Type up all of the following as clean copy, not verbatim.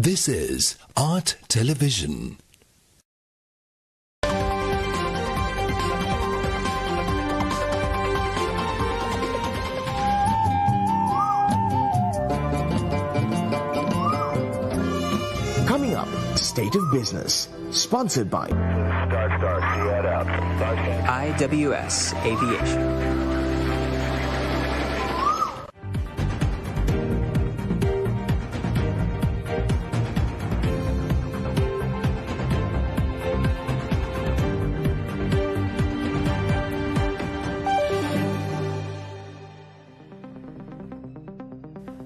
This is Art Television. Coming up, State of Business, sponsored by IWS Aviation.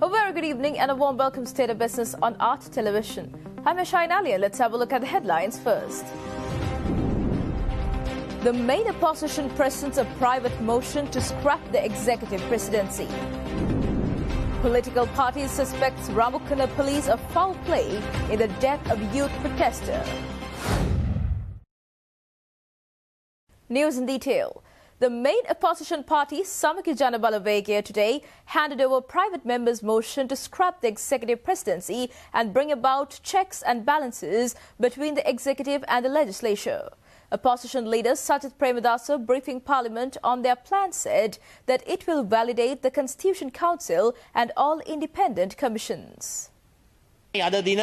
A very good evening and a warm welcome to State of Business on Art Television. I'm Ashine Ali and let's have a look at the headlines first. The main opposition presents a private motion to scrap the executive presidency. Political parties suspect Ramukana police of foul play in the death of youth protester. News in detail. The main opposition party, Samaki Jana Balawegaya, today handed over private members' motion to scrap the executive presidency and bring about checks and balances between the executive and the legislature. Opposition leader Sajith Premadasa, briefing Parliament on their plan, said that it will validate the Constitution Council and all independent commissions. අද දින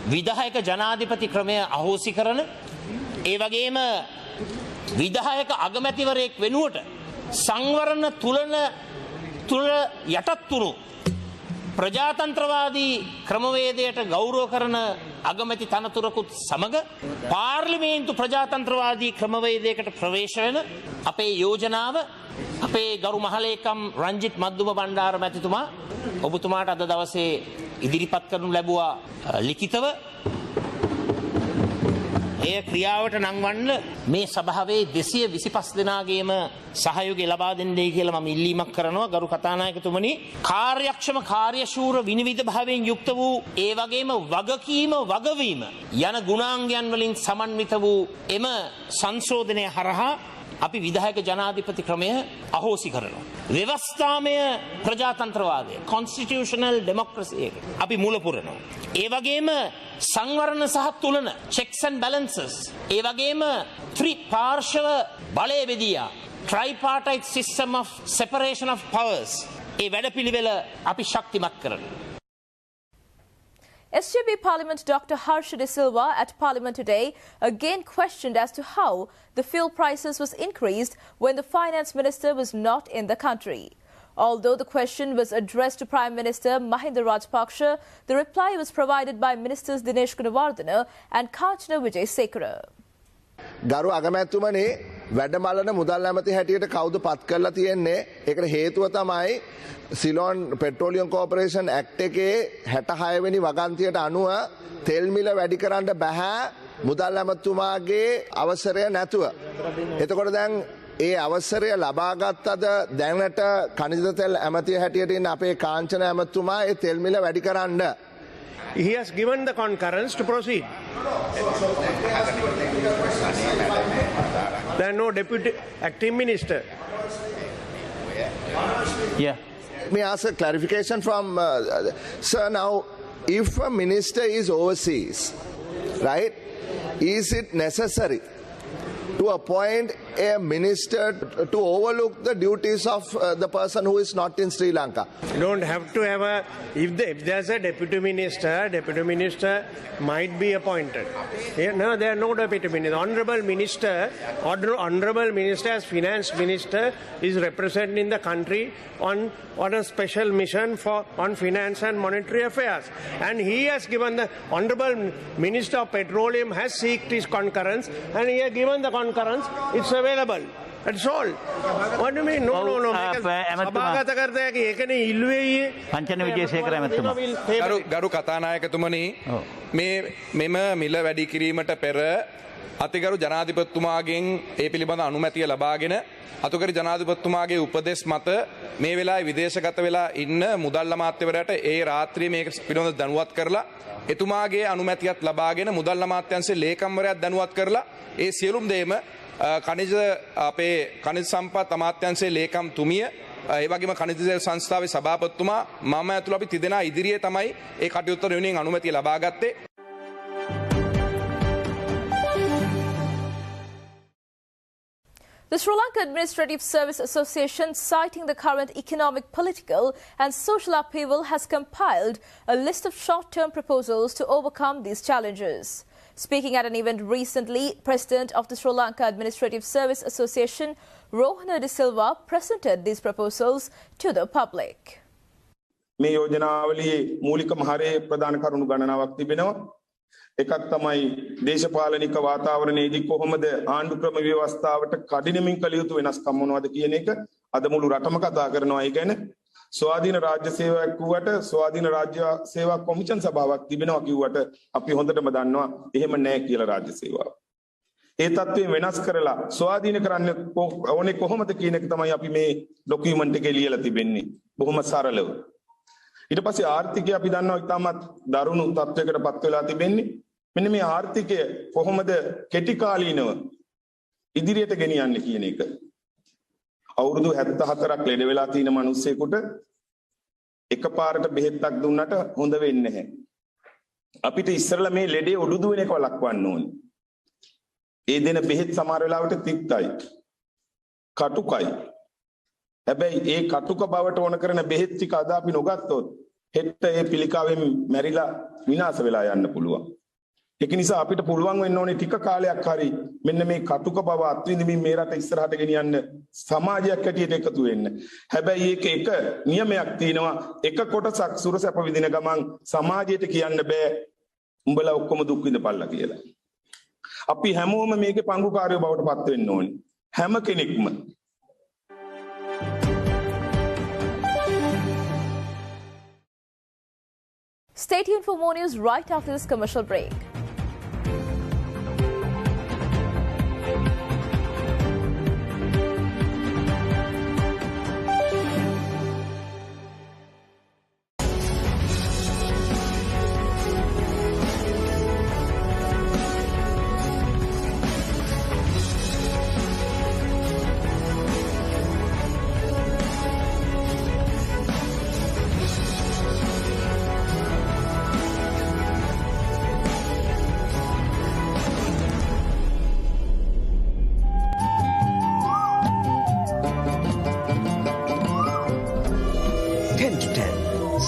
විධායක ජනාධිපති ක්‍රමය අහෝසි කරන ඒ වගේම විධායක අගමැතිවරයෙක් වෙනුවට සංවරණ තුල යටත් වුණු ප්‍රජාතන්ත්‍රවාදී ක්‍රමවේදයට ගෞරව කරන අගමැති තනතුරකුත් සමග පාර්ලිමේන්තු ප්‍රජාතන්ත්‍රවාදී ක්‍රමවේදයකට ප්‍රවේශ වෙන අපේ යෝජනාව අපේ ගරු මහලේකම් රංජිත් මද්දුම බණ්ඩාර මැතිතුමා ඔබතුමාට අද දවසේ ඉදිරිපත් කරනු ලැබුවා ලිඛිතව ඒ ක්‍රියාවට නංවන්න මේ සභාවේ 225 දෙනාගේම සහයෝගය ලබා දෙන්නයි කියලා මම ඉල්ලීමක් කරනවා ගරු කතානායකතුමනි. කාර්යක්ෂම කාර්යශූර විනිවිද භාවයෙන් යුක්ත වූ ඒ වගේම වගකීම වගවීම යන ගුණාංගයන් වලින් සමන්විත වූ එම සංශෝධනය හරහා අපි විධායක ජනාධිපති ක්‍රමය අහෝසි කරනවා. ව්‍යවස්ථාමය ප්‍රජාතන්ත්‍රවාදය constitutional democracy එක අපි මුල පුරනවා. ඒ වගේම සංවරණ සහ තුලන checks and balances ඒ වගේම ත්‍රිපාර්ශව බලය බෙදියා tripartite system of separation of powers ඒ වැඩපිළිවෙල අපි ශක්තිමත් කරනවා. SJB Parliament Dr. Harsha De Silva at Parliament today again questioned as to how the fuel prices was increased when the Finance Minister was not in the country. Although the question was addressed to Prime Minister Mahinda Rajapaksa, the reply was provided by Ministers Dinesh Gunawardena and Kanchana Wijesekara. ගරු අගමැතිතුමනි වැඩමලන මුදල් ඇමති හැටියට කවුද පත් කරලා තියෙන්නේ ඒකට හේතුව තමයි සිලෝන් පෙට්‍රෝලියම් කෝපරේෂන් ඇක්ට් එකේ 66 වෙනි වගන්තියට අනුව තෙල් මිල වැඩි කරන්න බෑ මුදල් ඇමතුමාගේ අවසරය නැතුව. එතකොට දැන් ඒ අවසරය ලබාගත්තද දැනට කනිජ තෙල් ඇමතිය හැටියට ඉන්න අපේ කාංචන ඇමතුමා ඒ තෙල් මිල වැඩි කරන්න. He has given the concurrence to proceed. There are no deputy acting minister. Yeah. May I ask a clarification from sir now, if a minister is overseas, right, is it necessary to appoint a minister to overlook the duties of the person who is not in Sri Lanka? You don't have to have a, if there's a deputy minister might be appointed. No, there are no deputy minister. Honorable minister as finance minister is representing the country on a special mission on finance and monetary affairs. And he has given the honorable minister of petroleum has sought his concurrence and he has given the concurrence. It's available. That's all. What do you mean? No. සභාගත කරතේ ඒකනේ ඉල්ලුවේ පංචන විජේසේකර ඇමතුමා. ගරු කතානායකතුමනි මෙම මිල වැඩි කිරීමට පෙර අතිගරු ජනාධිපතිතුමාගෙන් ඒ පිළිබඳ අනුමැතිය ලබාගෙන අතුගරු ජනාධිපතිතුමාගේ උපදෙස් මත මේ වෙලාවේ විදේශගත වෙලා ඉන්න මුදල් අමාත්‍යවරයාට ඒ රාත්‍රියේ මේක පිළිබඳව දැනුවත් කරලා එතුමාගේ අනුමැතියත් ලබාගෙන මුදල් අමාත්‍යාංශයේ ලේකම්වරයාත් දැනුවත් කරලා ඒ සියලුම දේම खनिज आपे खनिज संपत् अमात्यांशे लेखम तुमिय ඒ වගේම khනිජ තෙල් සංස්ථාවේ සභාපතිතුමා මම ඇතුළු අපි තිදෙනා ඉදිරියේ තමයි ඒ කටයුත්ත වෙනුවෙන් අනුමැතිය ලබා ගත්තේ. The Sri Lanka Administrative Service Association, citing the current economic, political and social upheaval, has compiled a list of short-term proposals to overcome these challenges. Speaking at an event recently, President of the Sri Lanka Administrative Service Association, Rohana De Silva, presented these proposals to the public. මේ යෝජනාවලියේ මූලික මහරේ ප්‍රධාන කරුණු ගණනාවක් තිබෙනවා. එකක් තමයි දේශපාලනික වාතාවරණයේදී කොහොමද ආණ්ඩු ක්‍රම ව්‍යවස්ථාවට කඩිනමින් කළ යුතු වෙනස්කම් මොනවද කියන එක අද මුළු රටම කතා කරනවා. ඒ කියන්නේ ස්වාධීන රාජ්‍ය සේවයක් වුවට ස්වාධීන රාජ්‍ය සේවා කොමිෂන් සභාවක් තිබෙනවා කිව්වට අපි හොඳටම දන්නවා එහෙම නැහැ කියලා රාජ්‍ය සේවාව. ඒ තත්ත්වය වෙනස් කරලා ස්වාධීන කරන්න ඕනේ කොහොමද කියන එක තමයි අපි මේ ડોකියුමන්ට් එකේ ලියලා තිබෙන්නේ. බොහොම සරලව. ඊට පස්සේ ආර්ථිකය අපි දන්නවා ඉතාමත් දරුණු තත්ත්වයකට පත් වෙලා තිබෙන්නේ. මෙන්න මේ ආර්ථිකය කොහොමද කෙටි කාලීනව ඉදිරියට ගෙනියන්නේ කියන එක. අවුරුදු 74ක් ලෙඩ වෙලා තියෙන මිනිස්සෙකුට එකපාරට බෙහෙත්තක් දුන්නට හොඳ වෙන්නේ නැහැ. අපිට ඉස්සරලා මේ ලෙඩේ ඔඩු දුවන එක වළක්වන්න ඕනේ. ඒ දෙන බෙහෙත් සමහර වෙලාවට තික්තයි. කටුකයි. හැබැයි ඒ කටුක බවට ඕන කරන බෙහෙත් ටික අද අපි නොගත්තොත් හෙට ඒ පිළිකාවෙන් මැරිලා විනාශ වෙලා යන්න පුළුවන්. ඒක නිසා අපිට පුළුවන් වෙන්න ඕනේ ටික කාලයක් හරි මෙන්න මේ කටුක බව අත්විඳින්මින් මේ රට ඉස්සරහට ගෙනියන්න සමාජයක් හැටියට එකතු වෙන්න. හැබැයි ඒක එක නියමයක් තියෙනවා. එක කොටසක් සුරසැප විඳින ගමන් සමාජයට කියන්න බෑ උඹලා ඔක්කොම දුක් විඳපල්ලා කියලා. අපි හැමෝම මේකේ පංගුකාරයෝ බවට පත් වෙන්න ඕනේ. හැම කෙනෙක්ම. Stay tuned for more news right after this commercial break.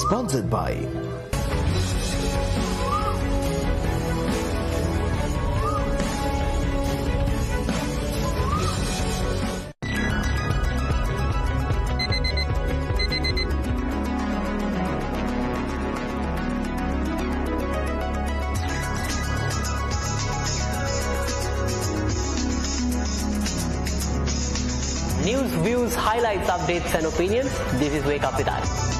Sponsored by News, views, highlights, updates and opinions. This is Wake Up With Us.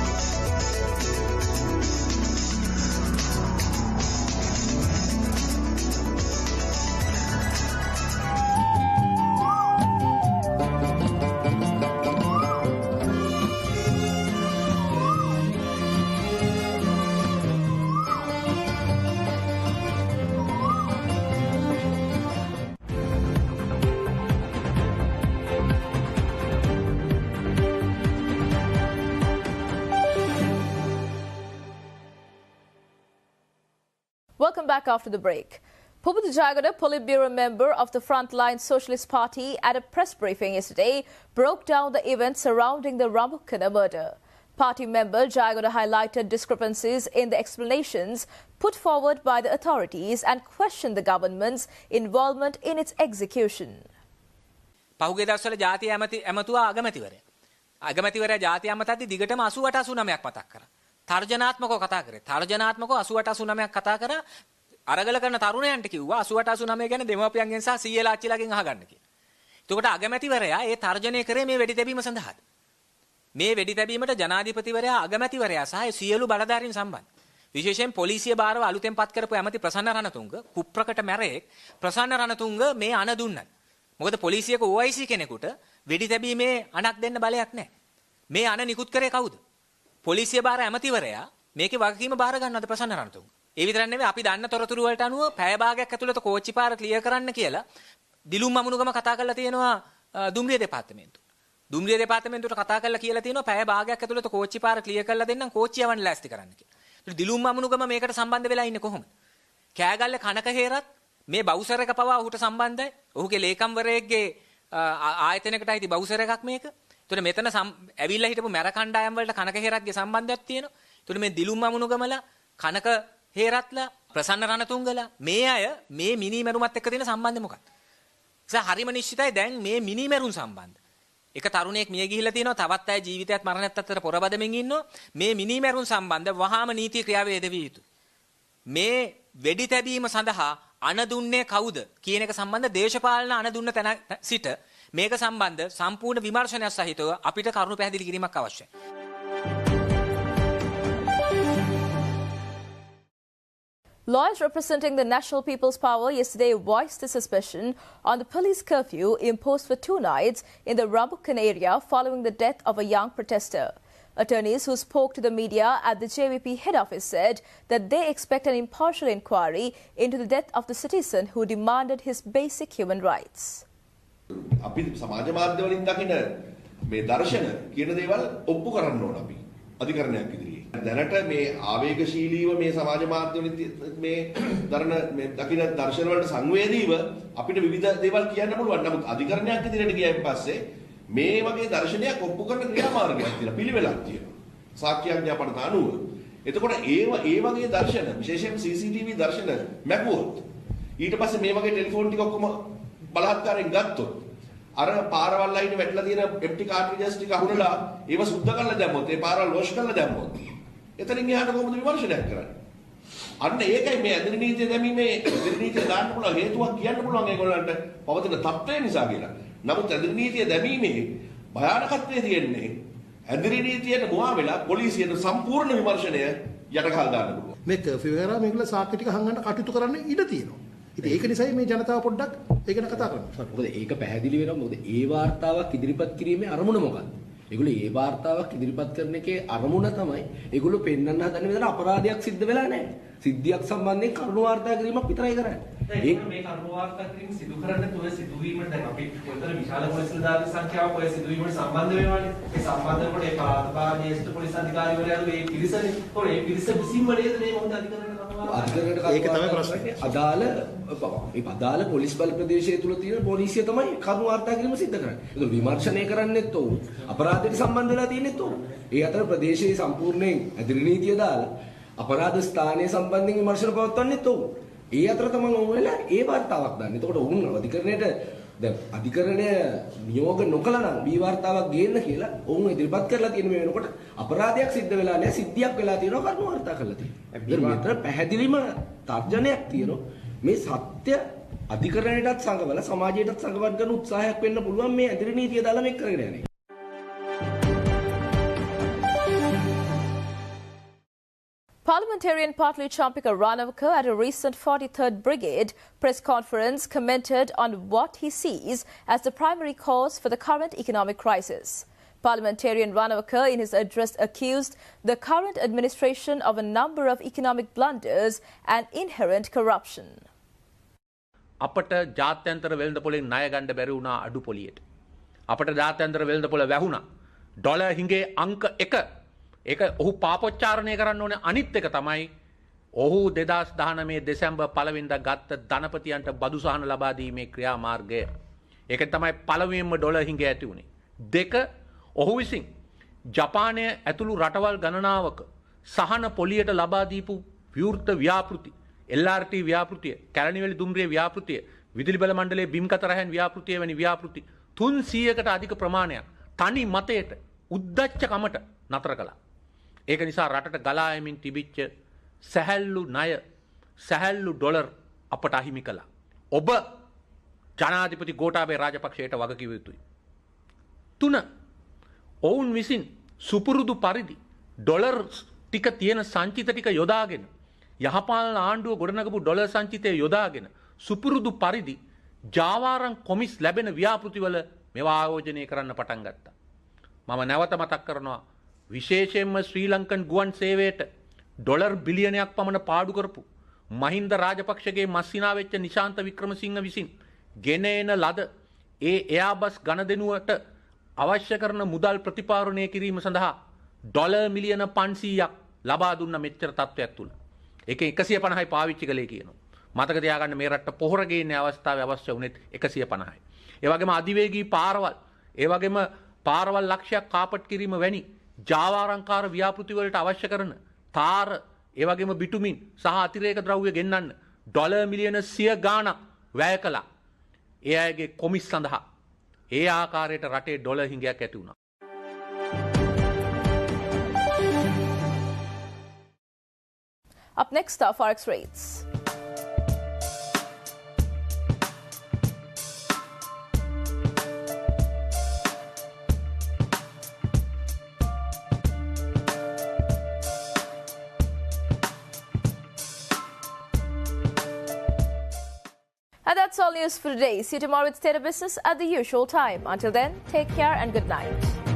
Welcome back after the break. Pubutu Jayagada, Politburo member of the Frontline Socialist Party, at a press briefing yesterday, broke down the events surrounding the Ramukkana murder. Party member Jayagada highlighted discrepancies in the explanations put forward by the authorities and questioned the government's involvement in its execution. පහුගිය දවස්වල ජාතිය ඇමතුවා අගමැතිවරයා ජාතිය ඇමතද්දි දිගටම 88 89ක් මතක් කරා. තර්ජනාත්මකව කතා කරේ. තර්ජනාත්මකව 88 89ක් කතා කරා. අරගල කරන තරුණයන්ට කිව්වා 88 89 ගැන දෙමව්පියන්ගෙන් සහ සීයලා අච්චිලාගෙන් අහගන්න කියලා. එතකොට අගමැතිවරයා ඒ තර්ජනය කරේ මේ වෙඩි තැබීම සඳහාද? මේ වෙඩි තැබීමට ජනාධිපතිවරයා අගමැතිවරයා සහ සියලු බලධාරීන් සම්බන්ධ. විශේෂයෙන් පොලිසිය බාරව අලුතෙන් පත් කරපු ඇමති ප්‍රසන්න රණතුංග කුප්‍රකට මැරෙක් ප්‍රසන්න රණතුංග මේ අණ දුන්නත්. මොකද පොලිසියක OIC කෙනෙකුට වෙඩි තැබීමේ අණක් දෙන්න බලයක් නැහැ. මේ අණ නිකුත් කරේ කවුද? පොලිසිය බාර ඇමතිවරයා මේකේ වගකීම බාර ගන්නවද ප්‍රසන්න රණතුංග? ඒ විතරක් නෙවෙයි අපි දන්න තොරතුරු වලට අනුව පැය භාගයක් ඇතුළත කෝච්චි පාර ක්ලියර් කරන්න කියලා දිලුම් මමුණුගම කතා කරලා තියෙනවා දුම්රිය දෙපාර්තමේන්තුව. දුම්රිය දෙපාර්තමේන්තුවට කතා කරලා කියලා තියෙනවා පැය භාගයක් ඇතුළත කෝච්චි පාර ක්ලියර් කරලා දෙන්නම් කෝච්චිය යවන්න ලෑස්ති කරන්න කියලා. ඒත් දිලුම් මමුණුගම මේකට සම්බන්ධ වෙලා ඉන්නේ කොහොමද? කෑගල්ලේ කනක හේරත් මේ බවුසර් එක පවා ඔහුට සම්බන්ධයි. ඔහුගේ ලේකම්වරයෙක්ගේ ආයතනයකට අයිති බවුසර් එකක් මේක. ඒතර මෙතන ඇවිල්ලා හිටපු මැර කණ්ඩායම් වලට කනක හේරත්ගේ සම්බන්ධයක් තියෙනවා. ඒතර මේ දිලුම් මමුණුගමලා කනක හේරත්ලා ප්‍රසන්න රණතුංගලා මේ අය මේ මිනිමැරුමත් එක්ක තියෙන සම්බන්ධය මොකක්ද? හරිම නිශ්චිතයි දැන් මේ මිනිමැරුම් සම්බන්ධ. එක තරුණයෙක් මිය ගිහිල්ලා තියෙනවා තවත් අය ජීවිතයත් මරණයත් අතර පොරබදමින් ඉන්නවා. මේ මිනිමැරුම් සම්බන්ධ වහාම නීතිය ක්‍රියාවේ යෙදවිය යුතුයි. මේ වෙඩි තැබීම සඳහා අණ දුන්නේ කවුද කියන එක සම්බන්ධ දේශපාලන අණ දුන්න තැන සිට මේක සම්බන්ධ සම්පූර්ණ විමර්ශනයක් සහිතව අපිට කරුණු පැහැදිලි කිරීමක් අවශ්‍යයි. Lawyers representing the National People's Power yesterday voiced the suspicion on the police curfew imposed for 2 nights in the Rambukan area following the death of a young protester. Attorneys who spoke to the media at the JVP head office said that they expect an impartial inquiry into the death of the citizen who demanded his basic human rights. අපි සමාජ මාධ්‍ය වලින් දකින මේ දර්ශන කියන දේවල් ඔප්පු කරන්න ඕන අපි අධිකරණයක් ඉදිරියේ. දැනට මේ ආවේගශීලීව මේ සමාජ මාධ්‍ය වලින් මේ දරන මේ දකින දර්ශන වලට සංවේදීව අපිට විවිධ දේවල් කියන්න පුළුවන්. නමුත් අධිකරණයක් ඉදිරියට ගියයින් පස්සේ මේ වගේ දර්ශනයක් ඔප්පු කරන ක්‍රියාමාර්ගයක් තියෙනවා. පිළිවෙලක් තියෙනවා. සාක්ෂියක් අපට අනුව. එතකොට ඒ වගේ දර්ශන විශේෂයෙන් CCTV දර්ශන මැකුවොත් ඊට පස්සේ මේ වගේ ටෙලිෆෝන් ටික ඔක්කොම බලහත්කාරයෙන් ගත්තොත් අර පාරවල් ලයින් වැටලා තියෙන එම්ටි කාර්ට්‍රිජස් ටික අහුරලා ඒව සුද්ධ කරලා දැම්මොත් ඒ පාරවල් වොෂ් කරලා දැම්මොත් එතනින් එහාට කොහොමද විමර්ශනයක් කරන්නේ? අන්න ඒකයි මේ ඇදිරි නීතිය දැමීමේ ඇදිරි නීතිය දාන්න පුළුවන් හේතුවක් කියන්න පුළුවන් ඒගොල්ලන්ට පවතින තත්ත්වය නිසා කියලා. නමුත් ඇදිරි නීතිය දැමීමේ භයානකත්වය තියෙන්නේ ඇදිරි නීතියට මුවා වෙලා පොලිසියට සම්පූර්ණ විමර්ශනය යටකල් දාන්න පුළුවන්. මේ කර්ෆියු කරා මේගොල්ලෝ සාක්ෂි ටික හංගන්න කටයුතු කරන්න ඉඩ තියෙනවා. ඉතින් ඒක නිසායි මේ ජනතාව පොඩ්ඩක් ඒක ගැන කතා කරන්නේ. මොකද ඒක පැහැදිලි වෙනවා. මොකද ඒ වාර්තාවක් ඉදිරිපත් කිරීමේ අරමුණ මොකක්ද? ඒගොල්ලෝ ඒ වාර්තාවක් ඉදිරිපත් කරන එකේ අරමුණ තමයි ඒගොල්ලෝ පෙන්වන්න හදන්නේ මෙතන අපරාධයක් සිද්ධ වෙලා නැහැ. සිද්ධියක් සම්බන්ධයෙන් කරුණු වාර්තා කිරීමක් විතරයි කරන්නේ. ඒක මේ කරුණු වාර්තා කිරීම සිදු කරන්න තොය සිදුවීමට දැන් අපි උතර විශාල පොලිස් නිලධාරී සංඛ්‍යාවක් ඔය සිදුවීමට සම්බන්ධ වෙනවානේ. ඒ සම්බන්ධ වෙනකොට ඒ පාර්ලිමේන්තු පොලිස් අධිකාරිවරයාලු මේ පිරිසනේ. ඒතකොට ඒ පිරිස විසින්ම නේද මේ මොකද අධිකරණයට ඒක තමයි ප්‍රශ්නේ. අදාළ පොලිස් බල ප්‍රදේශය තුල තියෙන පොලිසිය තමයි කරුණු වාර්තා කිරීම සිද්ධ කරන්නේ. ඒක විමර්ශනය කරන්නෙත් ඔව්. අපරාධයට සම්බන්ධ වෙලා තියෙනෙත් ඔව්. ඒ අතර ප්‍රදේශයේ සම්පූර්ණයෙන් ඇදිරි නීතිය දාලා අපරාධ ස්ථානයේ සම්බන්ධයෙන් විමර්ශන පවත්වන්නෙත් ඔව්. ඒ අතර තමයි ඔව් වෙලා ඒ වාර්තාවක් දාන්නේ. එතකොට උන් අධිකරණයට දැන් අධිකරණය නියෝග නොකළා නම් මේ වාර්තාවක් ගේන්න කියලා ඔවුන් ඉදිරිපත් කරලා තියෙන මේ වෙනකොට අපරාධයක් සිද්ධ වෙලා නැහැ සිද්ධියක් වෙලා තියෙනවා කරුණු වාර්තා කරලා තියෙනවා. මෙතන පැහැදිලිම තර්ජනයක් තියෙනවා. මේ සත්‍ය අධිකරණයටත් සංගවලා සමාජයටත් සංගවන් කරන උත්සාහයක් වෙන්න පුළුවන් මේ ඇදිරි නීතිය දාලා මේක කරගෙන යන්නේ. Parliamentarian Partly Champika Ranavaka at a recent 43rd Brigade press conference commented on what he sees as the primary cause for the current economic crisis. Parliamentarian Ranavaka in his address accused the current administration of a number of economic blunders and inherent corruption. අපට ජාත්‍යන්තර වෙළඳපොලෙන් ණය ගන්න බැරි වුණා අඩු පොලියට. අපට ජාත්‍යන්තර වෙළඳපොල වැහුණා. Dollar හිඟේ අංක 1 ඒක ඔහු පාපොච්චාරණය කරන්න ඕනේ අනිත් එක තමයි ඔහු 2019 දෙසැම්බර් 1 වෙනිදා ගත්ත ධනපතියන්ට බදු සහන ලබා දීමේ ක්‍රියාමාර්ගය. ඒක තමයි පළවෙනිම ඩොලර් හිඟ ඇති උනේ. දෙක ඔහු විසින් ජපානය ඇතුළු රටවල් ගණනාවක සහන පොලියට ලබා දීපු විවෘත ව්‍යාපෘති LRT ව්‍යාපෘතිය, කැලණිවැලි දුම්රිය ව්‍යාපෘතිය, විදුලි බල මණ්ඩලයේ බිම්කත රහන් ව්‍යාපෘතිය වැනි ව්‍යාපෘති 300කට අධික ප්‍රමාණයක් තනි මතයට උද්දච්චකමට නතර කළා. ඒක නිසා රටට ගලා යමින් තිබිච්ච සැහැල්ලු ණය සැහැල්ලු ඩොලර් අපට අහිමි කළා. ඔබ ජනාධිපති ගෝඨාභය රාජපක්ෂයට වගකිව යුතුයි. 3 ඔවුන් විසින් සුපුරුදු පරිදි ඩොලර් ටික තියෙන සංචිත ටික යොදාගෙන යහපාලන ආණ්ඩුව ගොඩනගපු ඩොලර් සංචිතය යොදාගෙන සුපුරුදු පරිදි ජාවාරම් කොමිස් ලැබෙන ව්‍යාපෘතිවල මේවා ආයෝජනය කරන්න පටන් ගත්තා. මම නැවත මතක් කරනවා විශේෂයෙන්ම ශ්‍රී ලංකන් ගුවන් සේවයට ඩොලර් බිලියනයක් පමණ පාඩු කරපු මහින්ද රාජපක්ෂගේ මස්සිනා වෙච්ච නිශාන්ත වික්‍රමසිංහ විසින් ගෙන එන ලද ඒ එයාබස් ගණදෙනුවට අවශ්‍ය කරන මුදල් ප්‍රතිපාරණය කිරීම සඳහා ඩොලර් මිලියන 500ක් ලබා දුන්න මෙච්චර තත්ත්වයක් තුල. ඒකේ 150යි පාවිච්චි කළේ කියනවා. මතක තියාගන්න මේ රටට පොහොර ගේන්නේ අවස්ථාවේ අවශ්‍ය වුණෙත් 150යි. ඒ වගේම අධිවේගී පාරවල්, ඒ වගේම පාරවල් ලක්ෂයක් කාපට් කිරීම වැනි ජාවාරංකාර ව්‍යාපෘති වලට අවශ්‍ය කරන තාර, ඒ වගේම බිටුමින් සහ අතිරේක ද්‍රව්‍ය ගෙන්නන්න ඩොලර් මිලියන 100 ගාණක් වැය කළා. ඒ අයගේ කොමිස් සඳහා ඒ ආකාරයට රටේ ඩොලර් හිඟයක් ඇති වුණා. Up next are forex rates. And that's all news for today. See you tomorrow with State of Business at the usual time. Until then, take care and good night.